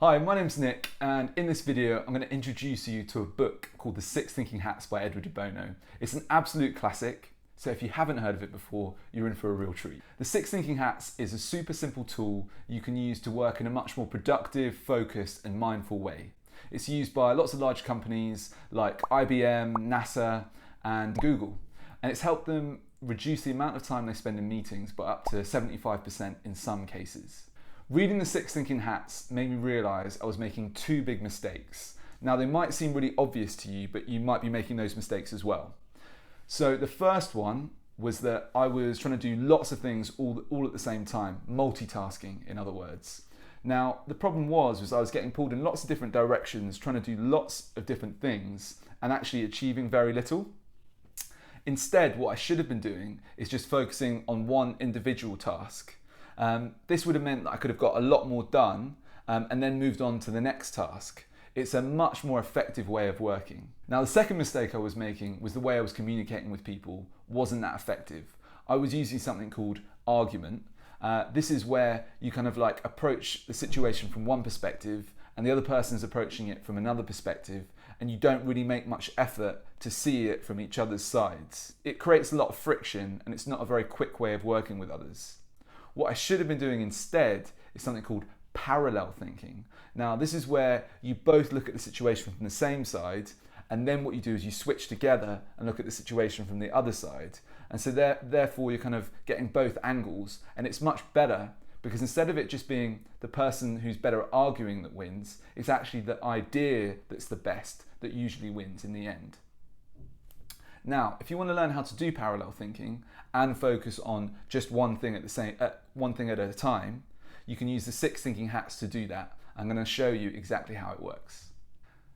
Hi, my name's Nick, and in this video I'm going to introduce you to a book called The Six Thinking Hats by Edward de Bono. It's an absolute classic, so if you haven't heard of it before, you're in for a real treat. The Six Thinking Hats is a super simple tool you can use to work in a much more productive, focused and mindful way. It's used by lots of large companies like IBM, NASA and Google, and it's helped them reduce the amount of time they spend in meetings by up to 75% in some cases. Reading The Six Thinking Hats made me realise I was making two big mistakes. Now they might seem really obvious to you, but you might be making those mistakes as well. So the first one was that I was trying to do lots of things all at the same time, multitasking in other words. Now the problem was I was getting pulled in lots of different directions, trying to do lots of different things and actually achieving very little. Instead, what I should have been doing is just focusing on one individual task. This would have meant that I could have got a lot more done and then moved on to the next task. It's a much more effective way of working. Now the second mistake I was making was the way I was communicating with people wasn't that effective. I was using something called argument. This is where you kind of like approach the situation from one perspective and the other person is approaching it from another perspective, and you don't really make much effort to see it from each other's sides. It creates a lot of friction and it's not a very quick way of working with others. What I should have been doing instead is something called parallel thinking. Now this is where you both look at the situation from the same side, and then what you do is you switch together and look at the situation from the other side. And so therefore you're kind of getting both angles, and it's much better because instead of it just being the person who's better at arguing that wins, it's actually the idea that's the best that usually wins in the end. Now, if you want to learn how to do parallel thinking and focus on just one thing at a time, you can use the Six Thinking Hats to do that. I'm going to show you exactly how it works.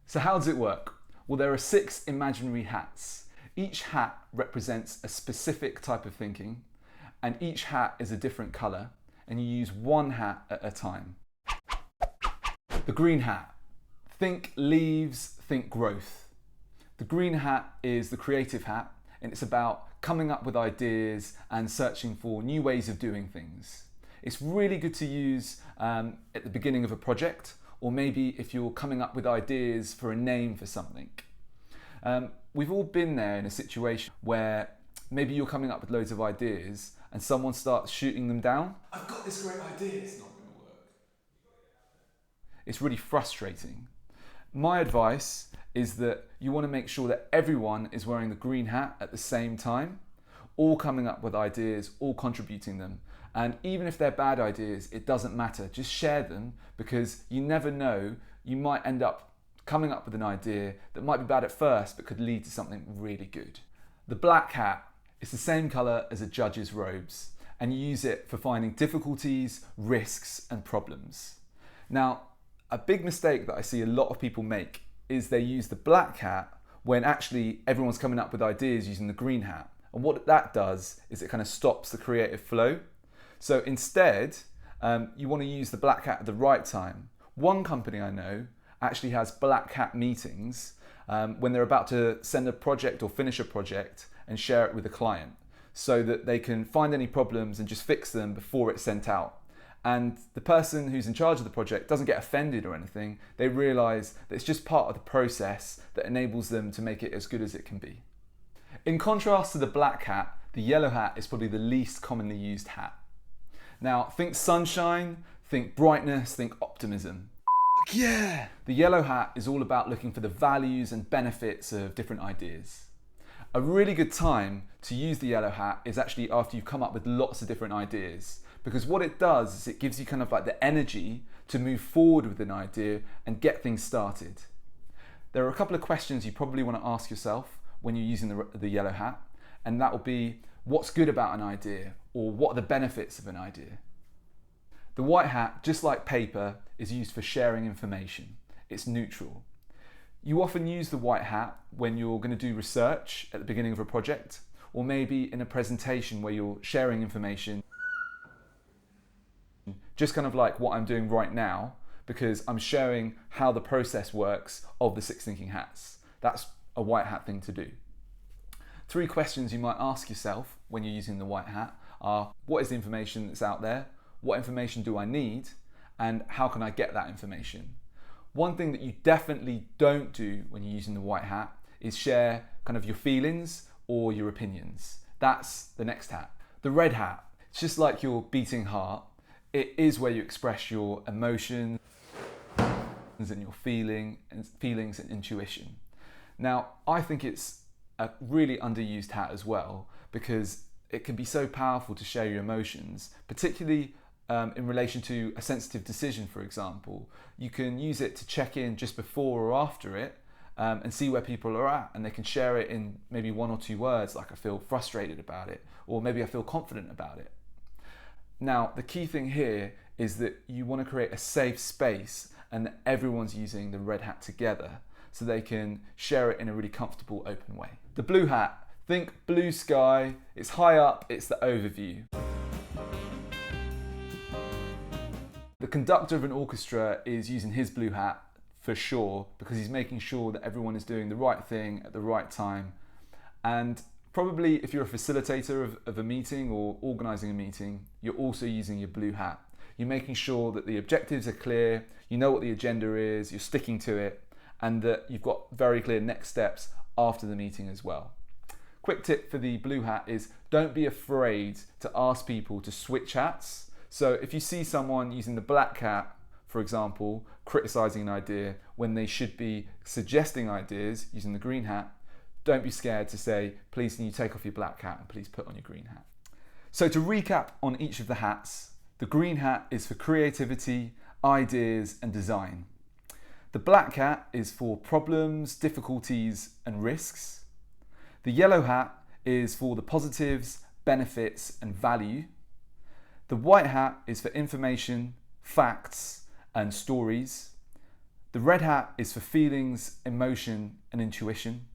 So how does it work? Well, there are 6 imaginary hats. Each hat represents a specific type of thinking, and each hat is a different color, and you use one hat at a time. The green hat. Think leaves, think growth. The green hat is the creative hat, and it's about coming up with ideas and searching for new ways of doing things. It's really good to use at the beginning of a project, or maybe if you're coming up with ideas for a name for something. We've all been there in a situation where maybe you're coming up with loads of ideas and someone starts shooting them down. I've got this great idea, it's not going to work. It's really frustrating. My advice is that you want to make sure that everyone is wearing the green hat at the same time, all coming up with ideas, all contributing them. And even if they're bad ideas, it doesn't matter. Just share them, because you never know, you might end up coming up with an idea that might be bad at first but could lead to something really good. The black hat is the same color as a judge's robes, and you use it for finding difficulties, risks and problems. Now, a big mistake that I see a lot of people make is they use the black hat when actually everyone's coming up with ideas using the green hat. And what that does is it kind of stops the creative flow. So instead, you want to use the black hat at the right time. One company I know actually has black hat meetings when they're about to send a project or finish a project and share it with a client, so that they can find any problems and just fix them before it's sent out. And the person who's in charge of the project doesn't get offended or anything. They realise that it's just part of the process that enables them to make it as good as it can be. In contrast to the black hat, the yellow hat is probably the least commonly used hat. Now, think sunshine, think brightness, think optimism. Yeah! The yellow hat is all about looking for the values and benefits of different ideas. A really good time to use the yellow hat is actually after you've come up with lots of different ideas. Because what it does is it gives you kind of like the energy to move forward with an idea and get things started. There are a couple of questions you probably want to ask yourself when you're using the yellow hat, and that will be, what's good about an idea, or what are the benefits of an idea? The white hat, just like paper, is used for sharing information. It's neutral. You often use the white hat when you're going to do research at the beginning of a project, or maybe in a presentation where you're sharing information. Just kind of like what I'm doing right now, because I'm showing how the process works of the 6 Thinking Hats. That's a white hat thing to do. 3 questions you might ask yourself when you're using the white hat are, what is the information that's out there? What information do I need? and how can I get that information? One thing that you definitely don't do when you're using the white hat is share kind of your feelings or your opinions. That's the next hat. The red hat, it's just like your beating heart. It is where you express your emotions and your feelings and intuition. Now, I think it's a really underused hat as well, because it can be so powerful to share your emotions, particularly in relation to a sensitive decision, for example. You can use it to check in just before or after it and see where people are at, and they can share it in maybe 1 or 2 words, like I feel frustrated about it, or maybe I feel confident about it. Now, the key thing here is that you want to create a safe space and that everyone's using the red hat together so they can share it in a really comfortable, open way. The blue hat, think blue sky, it's high up, it's the overview. The conductor of an orchestra is using his blue hat for sure, because he's making sure that everyone is doing the right thing at the right time. And probably if you're a facilitator of a meeting or organising a meeting, you're also using your blue hat. You're making sure that the objectives are clear, you know what the agenda is, you're sticking to it, and that you've got very clear next steps after the meeting as well. Quick tip for the blue hat is don't be afraid to ask people to switch hats. So if you see someone using the black hat, for example, criticising an idea when they should be suggesting ideas using the green hat, don't be scared to say, please can you take off your black hat and please put on your green hat. So to recap on each of the hats, the green hat is for creativity, ideas and design. The black hat is for problems, difficulties and risks. The yellow hat is for the positives, benefits and value. The white hat is for information, facts and stories. The red hat is for feelings, emotion and intuition.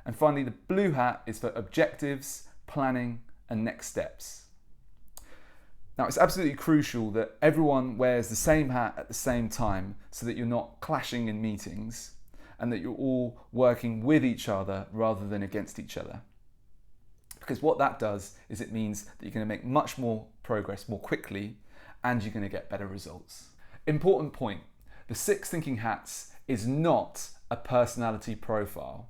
And finally, the blue hat is for objectives, planning and next steps. Now, it's absolutely crucial that everyone wears the same hat at the same time so that you're not clashing in meetings and that you're all working with each other rather than against each other. Because what that does is it means that you're going to make much more progress more quickly and you're going to get better results. Important point, the 6 thinking hats is not a personality profile.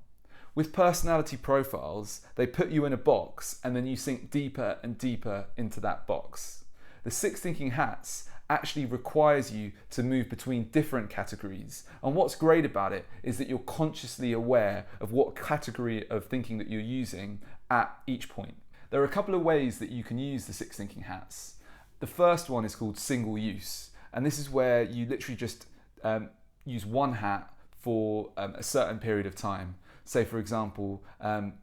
With personality profiles, they put you in a box and then you sink deeper and deeper into that box. The 6 thinking hats actually requires you to move between different categories. And what's great about it is that you're consciously aware of what category of thinking that you're using at each point. There are a couple of ways that you can use the 6 thinking hats. The first one is called single use. And this is where you literally just use one hat for a certain period of time. Say, for example,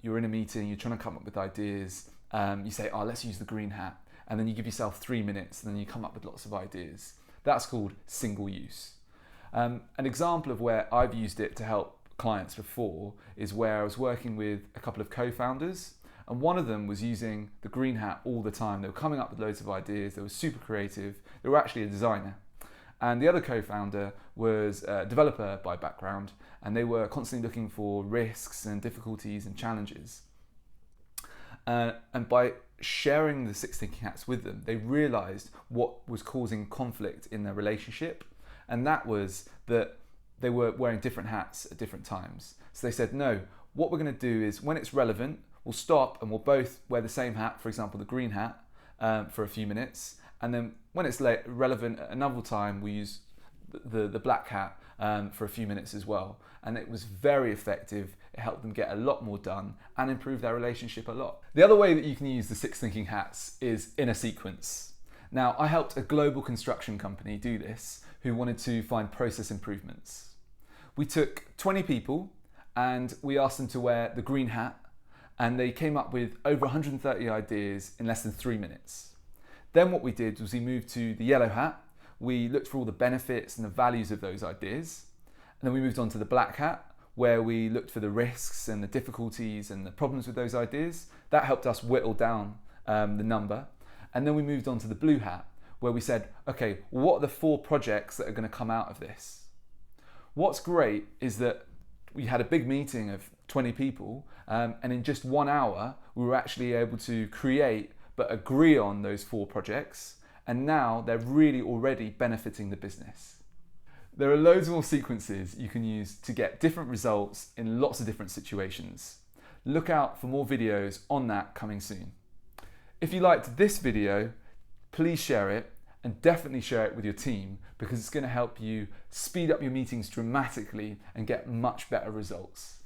you're in a meeting, you're trying to come up with ideas. You say, oh, let's use the green hat. And then you give yourself 3 minutes and then you come up with lots of ideas. That's called single use. An example of where I've used it to help clients before is where I was working with a couple of co-founders, and one of them was using the green hat all the time. They were coming up with loads of ideas, they were super creative, they were actually a designer. And the other co-founder was a developer by background, and they were constantly looking for risks and difficulties and challenges. And by sharing the 6 thinking hats with them, they realized what was causing conflict in their relationship, and that was that they were wearing different hats at different times. So they said, no, what we're going to do is when it's relevant, we'll stop and we'll both wear the same hat, for example, the green hat, for a few minutes. And then when it's relevant at another time, we use the black hat for a few minutes as well. And it was very effective. It helped them get a lot more done and improve their relationship a lot. The other way that you can use the 6 thinking hats is in a sequence. Now, I helped a global construction company do this who wanted to find process improvements. We took 20 people and we asked them to wear the green hat, and they came up with over 130 ideas in less than 3 minutes. Then what we did was we moved to the yellow hat. We looked for all the benefits and the values of those ideas. And then we moved on to the black hat, where we looked for the risks and the difficulties and the problems with those ideas. That helped us whittle down the number. And then we moved on to the blue hat, where we said, okay, what are the 4 projects that are going to come out of this? What's great is that we had a big meeting of 20 people, and in just 1 hour, we were actually able to create but agree on those 4 projects, and now they're really already benefiting the business. There are loads more sequences you can use to get different results in lots of different situations. Look out for more videos on that coming soon. If you liked this video, please share it, and definitely share it with your team, because it's going to help you speed up your meetings dramatically and get much better results.